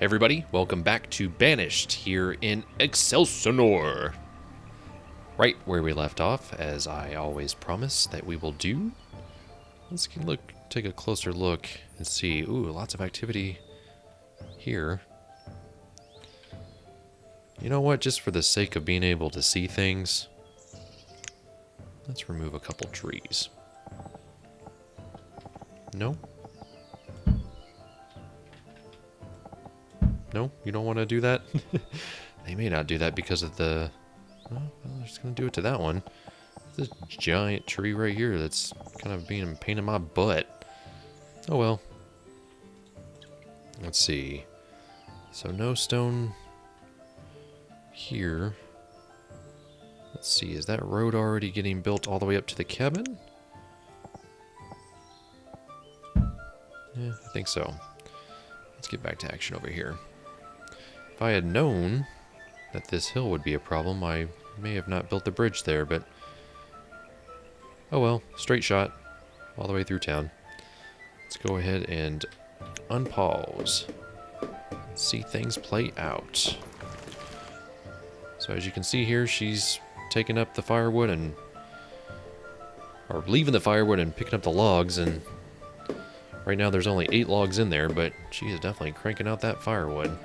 Everybody, welcome back to Banished here in Excelsior. Right where we left off, as I always promise that we will do. Let's take a closer look and see. Ooh, lots of activity here. You know what? Just for the sake of being able to see things, let's remove a couple trees. No? No? You don't want to do that? They may not do that because of the... Well, they're just going to do it to that one. This giant tree right here that's kind of being a pain in my butt. Oh well. Let's see. So no stone here. Let's see, is that road already getting built all the way up to the cabin? Yeah, I think so. Let's get back to action over here. If I had known that this hill would be a problem, I may have not built the bridge there, but... Oh well, straight shot all the way through town. Let's go ahead and unpause. See things play out. So as you can see here, she's taking up the firewood and... or leaving the firewood and picking up the logs, and... right now there's only 8 logs in there, but she is definitely cranking out that firewood.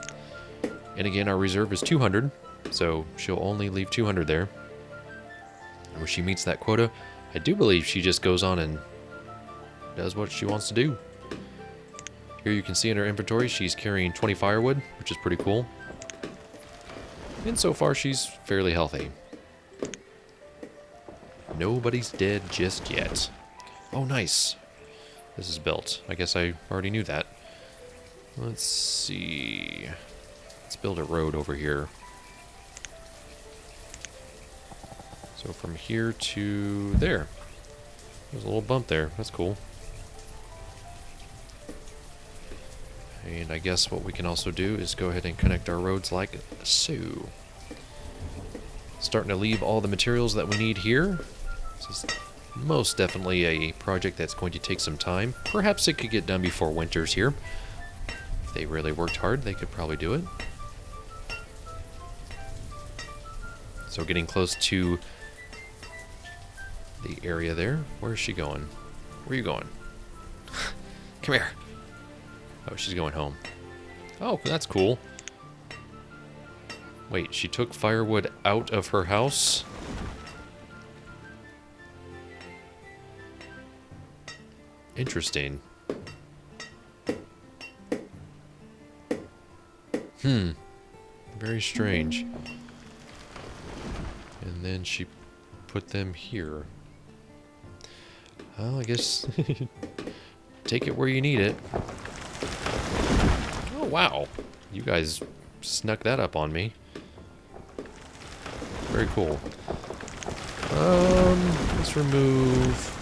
And again, our reserve is 200, so she'll only leave 200 there. And when she meets that quota, I do believe she just goes on and does what she wants to do. Here you can see in her inventory, she's carrying 20 firewood, which is pretty cool. And so far, she's fairly healthy. Nobody's dead just yet. Oh, nice. This is built. I guess I already knew that. Let's see. Let's build a road over here. So from here to there. There's a little bump there. That's cool. And I guess what we can also do is go ahead and connect our roads like so. Starting to leave all the materials that we need here. This is most definitely a project that's going to take some time. Perhaps it could get done before winter's here. If they really worked hard, they could probably do it. So getting close to the area there. Where is she going? Where are you going? Come here. Oh, she's going home. Oh, that's cool. Wait, she took firewood out of her house? Interesting. Very strange. And then she put them here. Well, I guess take it where you need it. Oh, wow. You guys snuck that up on me. Very cool. Let's remove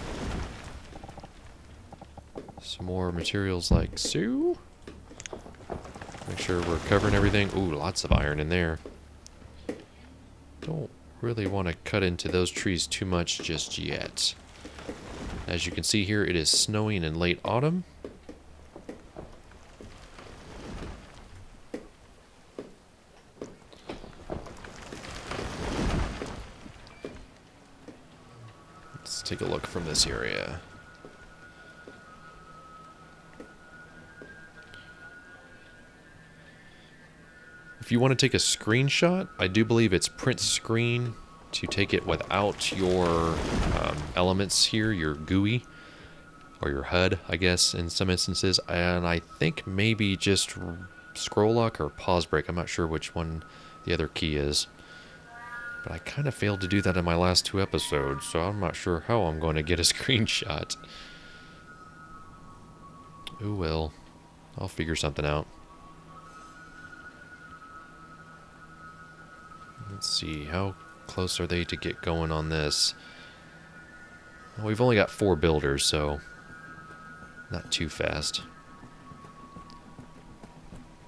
some more materials like so. Make sure we're covering everything. Ooh, lots of iron in there. Don't really want to cut into those trees too much just yet. As you can see here, it is snowing in late autumn. Let's take a look from this area. If you want to take a screenshot, I do believe it's print screen to take it without your elements here, your GUI, or your HUD, I guess, in some instances. And I think maybe just scroll lock or pause break. I'm not sure which one the other key is. But I kind of failed to do that in my last 2 episodes, so I'm not sure how I'm going to get a screenshot. Oh well, I'll figure something out. Let's see, how close are they to get going on this? Well, we've only got 4 builders, so not too fast.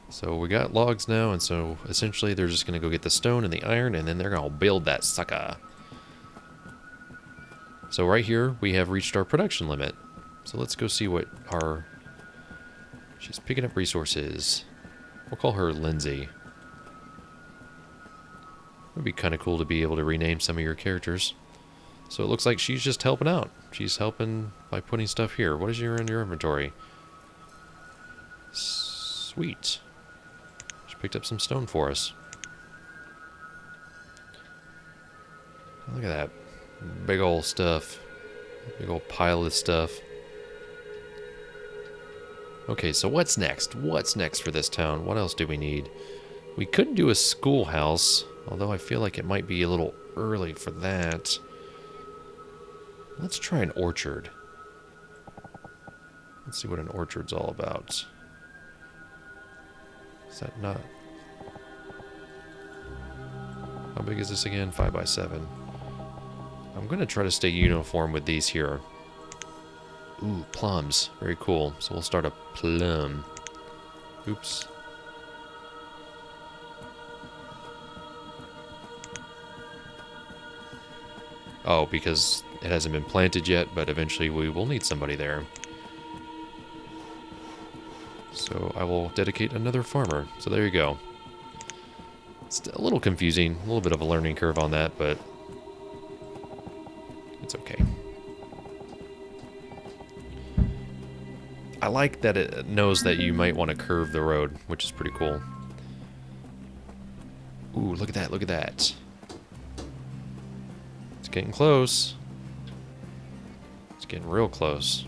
So we got logs now, and so essentially they're just going to go get the stone and the iron, and then they're going to build that sucker. So right here, we have reached our production limit. So let's go see what our... She's picking up resources. We'll call her Lindsay. It would be kind of cool to be able to rename some of your characters. So it looks like she's just helping out. She's helping by putting stuff here. What is in your inventory? Sweet. She picked up some stone for us. Look at that. Big old stuff. Big old pile of stuff. Okay, so what's next? What's next for this town? What else do we need? We could do a schoolhouse, although I feel like it might be a little early for that. Let's try an orchard. Let's see what an orchard's all about. Is that not... How big is this again? 5 by 7. I'm going to try to stay uniform with these here. Ooh, plums. Very cool. So we'll start a plum. Oops. Oh, because it hasn't been planted yet, but eventually we will need somebody there. So I will dedicate another farmer. So there you go. It's a little confusing, a little bit of a learning curve on that, but it's okay. I like that it knows that you might want to curve the road, which is pretty cool. Ooh, look at that, look at that. It's getting close. It's getting real close.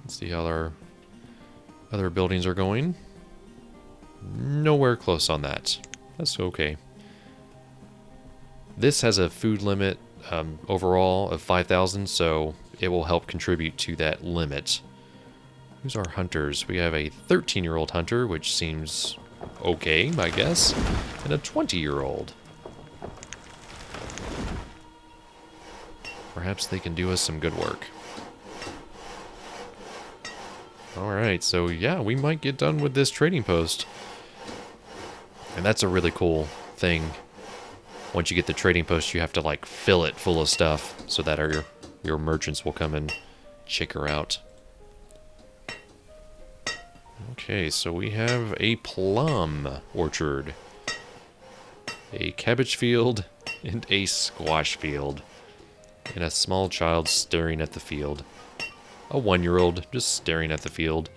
Let's see how our other buildings are going. Nowhere close on that. That's okay. This has a food limit overall of 5,000, so it will help contribute to that limit. Who's our hunters? We have a 13-year-old hunter, which seems okay, I guess, and a 20-year-old. Perhaps they can do us some good work. Alright, so yeah, we might get done with this trading post. And that's a really cool thing. Once you get the trading post, you have to like fill it full of stuff so that your merchants will come and check her out. Okay, so we have a plum orchard, a cabbage field, and a squash field, and a small child staring at the field. A 1-year-old just staring at the field,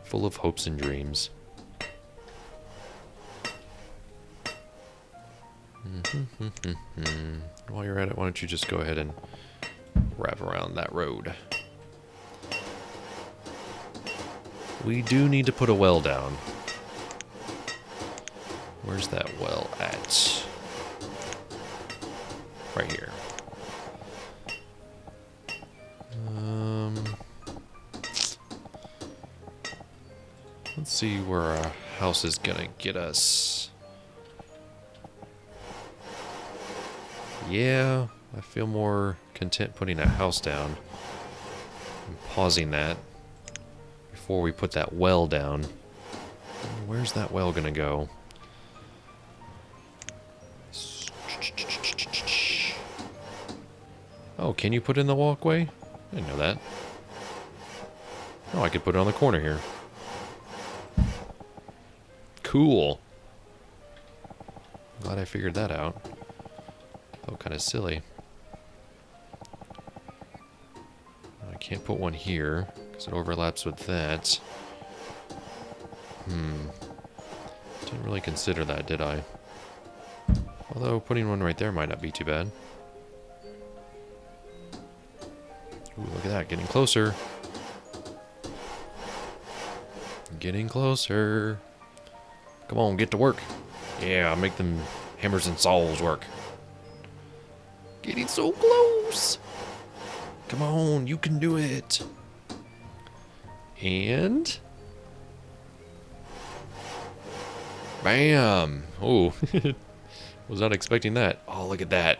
full of hopes and dreams. While you're at it, why don't you just go ahead and wrap around that road. We do need to put a well down. Where's that well at? Right here. Let's see where our house is gonna get us. Yeah, I feel more content putting a house down. I'm pausing that before we put that well down. Where's that well gonna go? Oh, can you put in the walkway? I didn't know that. Oh, I could put it on the corner here. Cool. Glad I figured that out. Felt kind of silly. I can't put one here because it overlaps with that. Didn't really consider that, did I? Although putting one right there might not be too bad. Ooh, look at that, getting closer. Getting closer. Come on, get to work. Yeah, make them hammers and saws work. Getting so close. Come on, you can do it. And... bam! Oh, was not expecting that. Oh, look at that.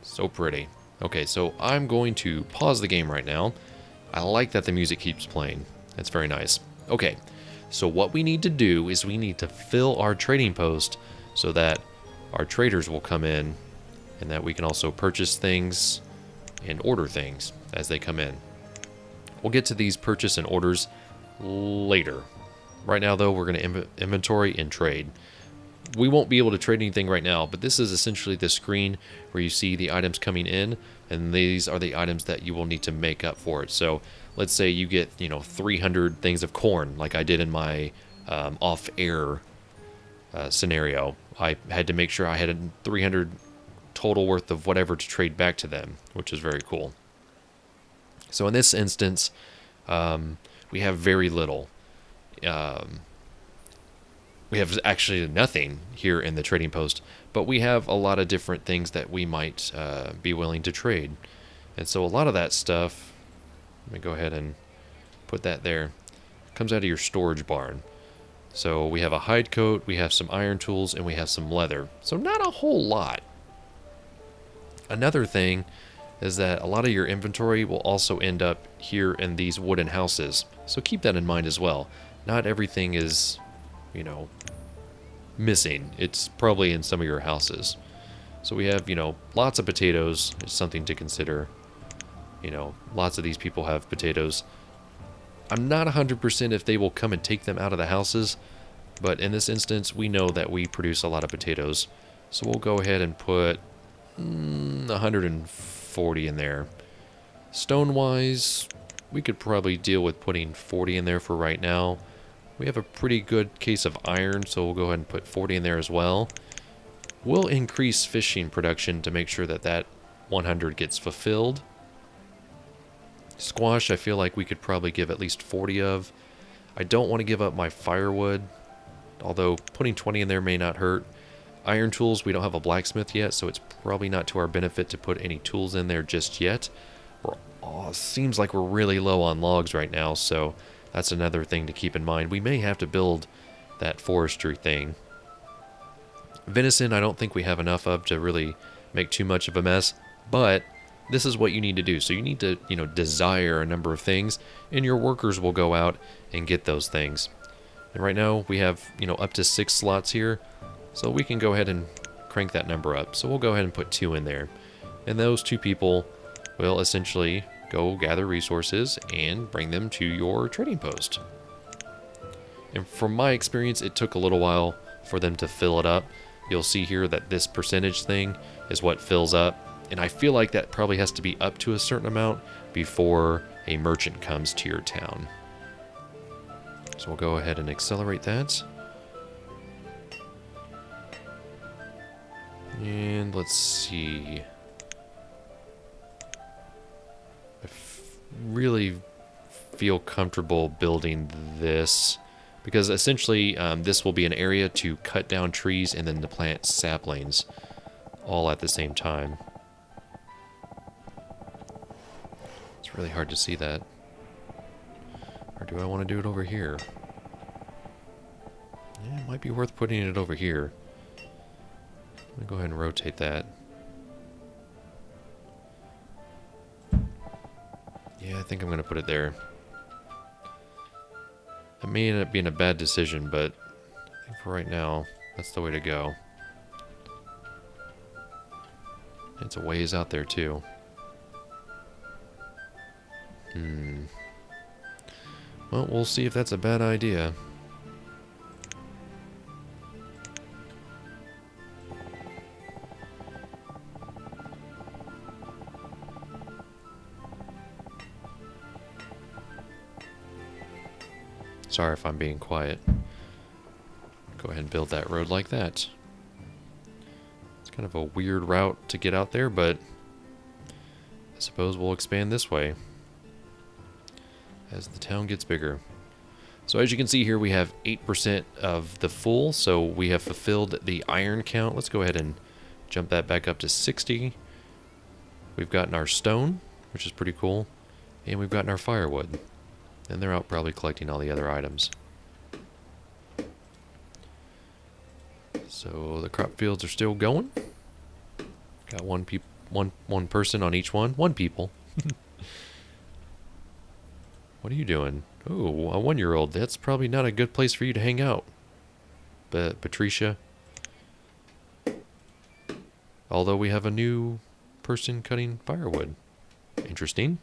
So pretty. Okay, so I'm going to pause the game right now. I like that the music keeps playing. That's very nice. Okay, so what we need to do is we need to fill our trading post so that our traders will come in and that we can also purchase things and order things as they come in. We'll get to these purchase and orders later. Right now, though, we're going to inventory and trade. We won't be able to trade anything right now, but this is essentially the screen where you see the items coming in, and these are the items that you will need to make up for it. So let's say you get, 300 things of corn, like I did in my off-air scenario. I had to make sure I had 300 total worth of whatever to trade back to them, which is very cool. So in this instance, we have very little. We have actually nothing here in the trading post, but we have a lot of different things that we might be willing to trade. And so a lot of that stuff, let me go ahead and put that there, comes out of your storage barn. So we have a hide coat, we have some iron tools, and we have some leather. So not a whole lot. Another thing is that a lot of your inventory will also end up here in these wooden houses. So keep that in mind as well. Not everything is, missing. It's probably in some of your houses. So we have, lots of potatoes. It's something to consider. Lots of these people have potatoes. I'm not 100% if they will come and take them out of the houses, but in this instance, we know that we produce a lot of potatoes. So we'll go ahead and put 140 in there. Stone-wise, we could probably deal with putting 40 in there for right now. We have a pretty good case of iron, so we'll go ahead and put 40 in there as well. We'll increase fishing production to make sure that that 100 gets fulfilled. Squash, I feel like we could probably give at least 40 of. I don't want to give up my firewood, although putting 20 in there may not hurt. Iron tools, we don't have a blacksmith yet, so it's probably not to our benefit to put any tools in there just yet. Seems like we're really low on logs right now, so that's another thing to keep in mind. We may have to build that forestry thing. Venison, I don't think we have enough of to really make too much of a mess, but this is what you need to do. So you need to, desire a number of things, and your workers will go out and get those things. And right now we have, up to 6 slots here, so we can go ahead and crank that number up. So we'll go ahead and put 2 in there. And those 2 people will essentially go gather resources and bring them to your trading post. And from my experience, it took a little while for them to fill it up. You'll see here that this percentage thing is what fills up. And I feel like that probably has to be up to a certain amount before a merchant comes to your town. So we'll go ahead and accelerate that. And let's see. I really feel comfortable building this because essentially this will be an area to cut down trees and then to plant saplings all at the same time. It's really hard to see that. Or do I want to do it over here? Yeah, it might be worth putting it over here. Let me go ahead and rotate that. Yeah, I think I'm going to put it there. It may end up being a bad decision, but I think for right now, that's the way to go. It's a ways out there, too. Well, we'll see if that's a bad idea. Sorry if I'm being quiet. Go ahead and build that road like that. It's kind of a weird route to get out there, but I suppose we'll expand this way as the town gets bigger. So as you can see here, we have 8% of the full, so we have fulfilled the iron count. Let's go ahead and jump that back up to 60. We've gotten our stone, which is pretty cool, and we've gotten our firewood. And they're out probably collecting all the other items. So the crop fields are still going. Got one person on each one. One people. What are you doing? Oh, a 1-year-old. That's probably not a good place for you to hang out. But Patricia. Although we have a new person cutting firewood. Interesting.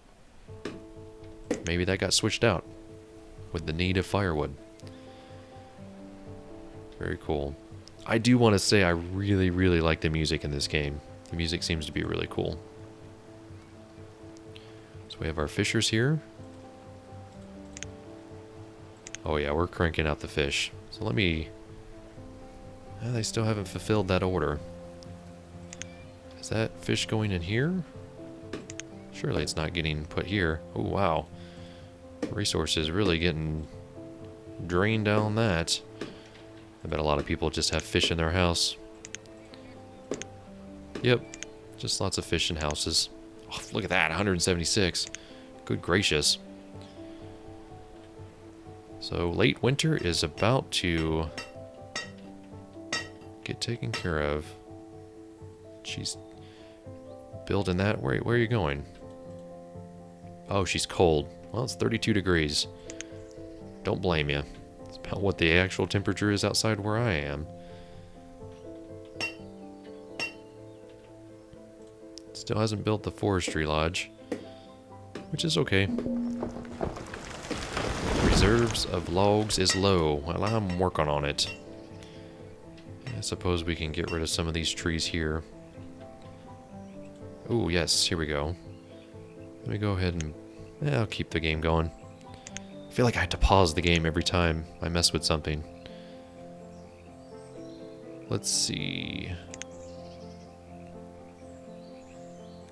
maybe that got switched out with the need of firewood. Very cool. I do want to say I really, really like the music in this game. The music seems to be really cool. So we have our fishers here. Oh yeah, we're cranking out the fish. So let me... they still haven't fulfilled that order. Is that fish going in here? Surely it's not getting put here. Oh wow. Resources really getting drained down that. I bet a lot of people just have fish in their house. Yep, just lots of fish in houses. Oh, look at that, 176. Good gracious. So late winter is about to get taken care of. She's building that. Where are you going? Oh, she's cold. Well, it's 32 degrees. Don't blame you. It's about what the actual temperature is outside where I am. Still hasn't built the forestry lodge, which is okay. Reserves of logs is low. Well, I'm working on it. I suppose we can get rid of some of these trees here. Oh, yes, here we go. Let me go ahead and... I'll keep the game going. I feel like I have to pause the game every time I mess with something. Let's see.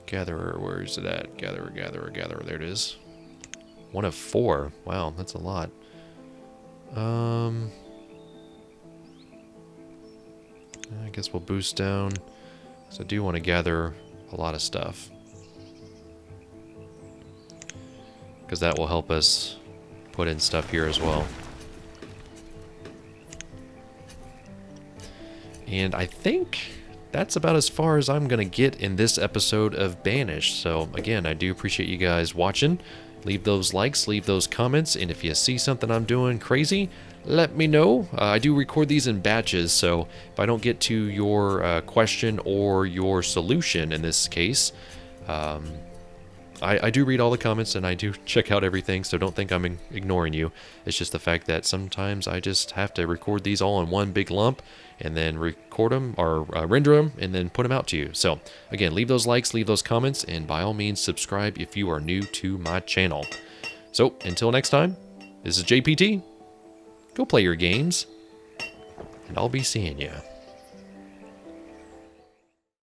Gatherer, where is it at? Gatherer, gatherer, gatherer. There it is. 1 of 4. Wow, that's a lot. I guess we'll boost down. So I do want to gather a lot of stuff. Because that will help us put in stuff here as well. And I think that's about as far as I'm going to get in this episode of Banished. So again, I do appreciate you guys watching. Leave those likes, leave those comments, and if you see something I'm doing crazy, let me know. I do record these in batches, so if I don't get to your question or your solution in this case, I do read all the comments and I do check out everything, so don't think I'm ignoring you. It's just the fact that sometimes I just have to record these all in one big lump and then record them or render them and then put them out to you. So again, leave those likes, leave those comments, and by all means subscribe if you are new to my channel. So until next time, this is JPT. Go play your games, and I'll be seeing you.